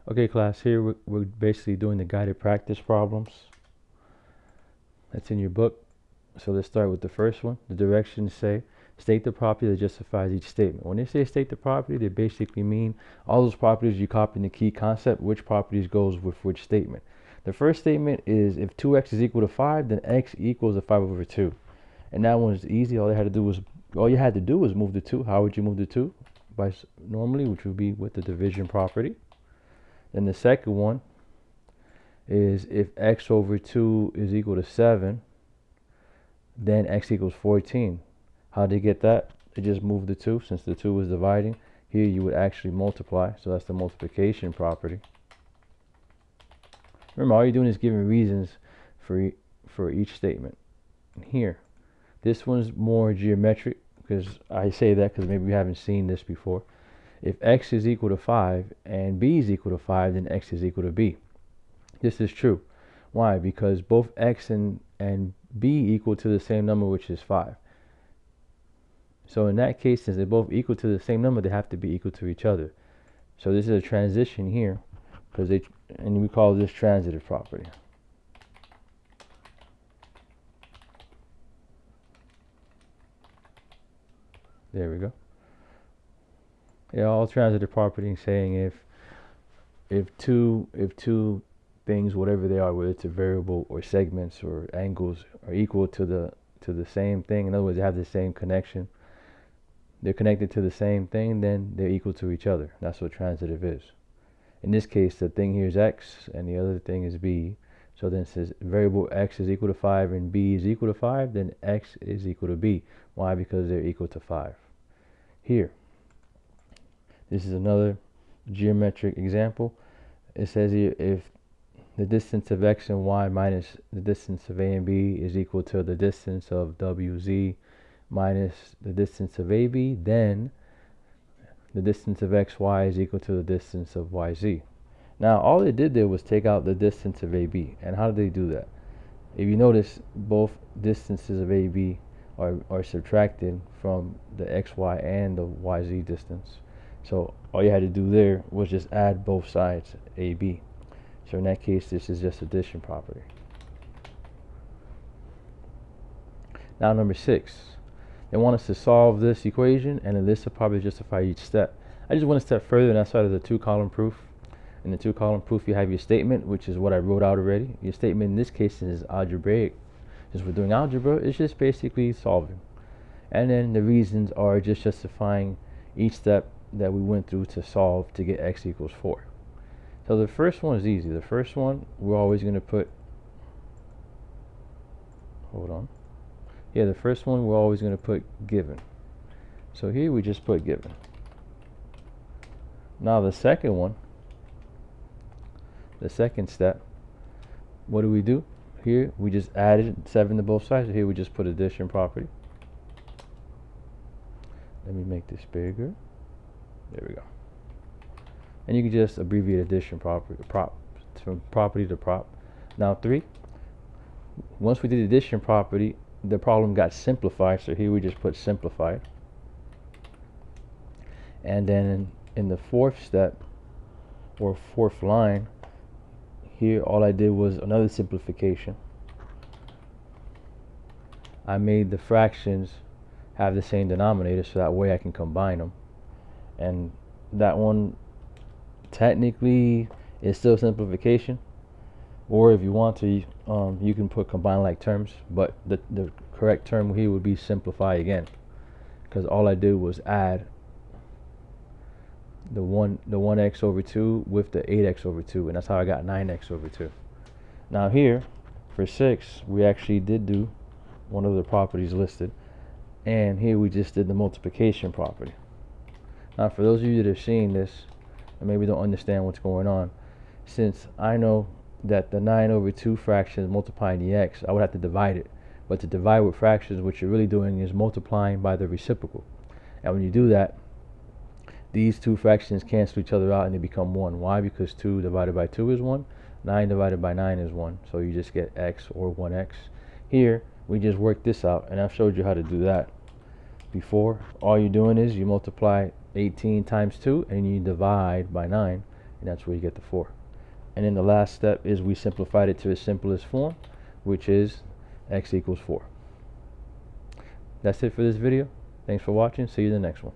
Okay, class, here we're basically doing the guided practice problems that's in your book. So let's start with the first one. The directions say, state the property that justifies each statement. When they say state the property, they basically mean all those properties you copy in the key concept, which properties goes with which statement. The first statement is if 2x is equal to 5, then x equals a 5 over 2. And that one's easy. All you had to do was move the 2. How would you move the 2? By normally, which would be with the division property. Then the second one is if x over 2 is equal to 7, then x equals 14. How did they get that? They just moved the 2. Since the 2 was dividing, here you would actually multiply. So that's the multiplication property. Remember, all you're doing is giving reasons for each statement. And here, this one's more geometric, because I say that because maybe we haven't seen this before. If x is equal to 5 and b is equal to 5, then x is equal to b. This is true. Why? Because both x and b equal to the same number, which is 5. So in that case, since they're both equal to the same number, they have to be equal to each other. So this is a transition here, and we call this transitive property. There we go. Yeah, all transitive property saying if two things, whatever they are, whether it's a variable or segments or angles, are equal to the same thing. In other words, they have the same connection. They're connected to the same thing, then they're equal to each other. That's what transitive is. In this case, the thing here is x, and the other thing is b. So then it says variable x is equal to 5 and b is equal to 5, then x is equal to b. Why? Because they're equal to 5. Here, this is another geometric example. It says here if the distance of x and y minus the distance of a and b is equal to the distance of wz minus the distance of ab, then the distance of xy is equal to the distance of yz. Now all they did there was take out the distance of ab. And how did they do that? If you notice, both distances of ab are subtracted from the xy and the yz distance. So all you had to do there was just add both sides, ab. So in that case, this is just addition property. Now number 6. They want us to solve this equation, and then this will probably justify each step. I just went a step further, and I started the 2-column proof. In the 2-column proof, you have your statement, which is what I wrote out already. Your statement in this case is algebraic. Since we're doing algebra, it's just basically solving. And then the reasons are just justifying each step that we went through to solve to get x equals 4. So the first one is easy. The first one, we're always going to put, the first one we're always going to put given. So here we just put given. Now the second one, the second step, what do? Here we just added 7 to both sides. So here we just put addition property. Let me make this bigger. There we go. And you can just abbreviate addition property from property to prop. Now 3. Once we did addition property, the problem got simplified. So here we just put simplified. And then in the 4th step, or 4th line, here all I did was another simplification. I made the fractions have the same denominator, so that way I can combine them. And that one technically is still simplification, or if you want to, you can put combine like terms, but the correct term here would be simplify again, because all I did was add the 1x over 2 with the 8x over 2, and that's how I got 9x over 2. Now here for 6, we actually did do one of the properties listed, and here we just did the multiplication property. Now for those of you that are seeing this and maybe don't understand what's going on, since I know that the 9 over 2 fraction is multiplying the x, I would have to divide it. But to divide with fractions, what you're really doing is multiplying by the reciprocal. And when you do that, these two fractions cancel each other out and they become 1. Why? Because 2 divided by 2 is 1. 9 divided by 9 is 1. So you just get x or 1x. Here, we just work this out, and I've showed you how to do that before. All you're doing is you multiply 18 times 2 and you divide by 9, and that's where you get the 4. And then the last step is we simplified it to its simplest form, which is x equals 4. That's it for this video. Thanks for watching. See you in the next one.